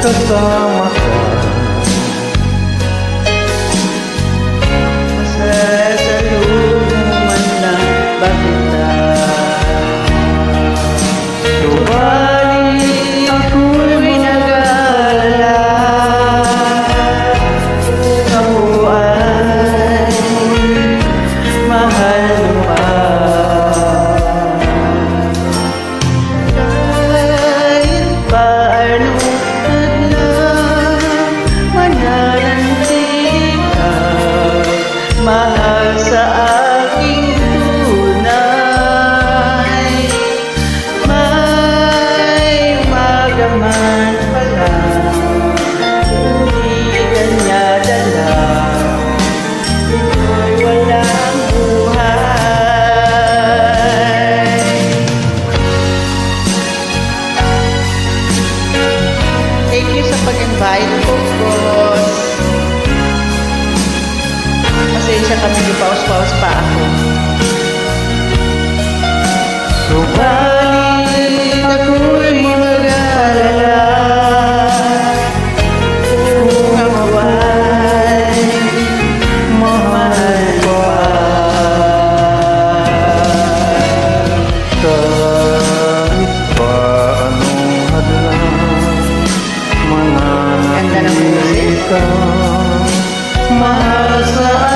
kasama ka. Masasalubong mo man lang ba kita? Subalit ako'y nag-aalala kung ako ay mahal mo pa. Kahit paano at lang mananatili ka mahal sa aking tunay. May magaman pala, hindi kanya dala, ito'y walang buhay. Thank you sa pag-invite po, boss. Pasensya kami, paus-paus pa ako. Subalit ako'y mag-aalala kung ako ay mahal mo pa. Kahit pa anong hadlang Ganda ng mananatili music. ka mahal sa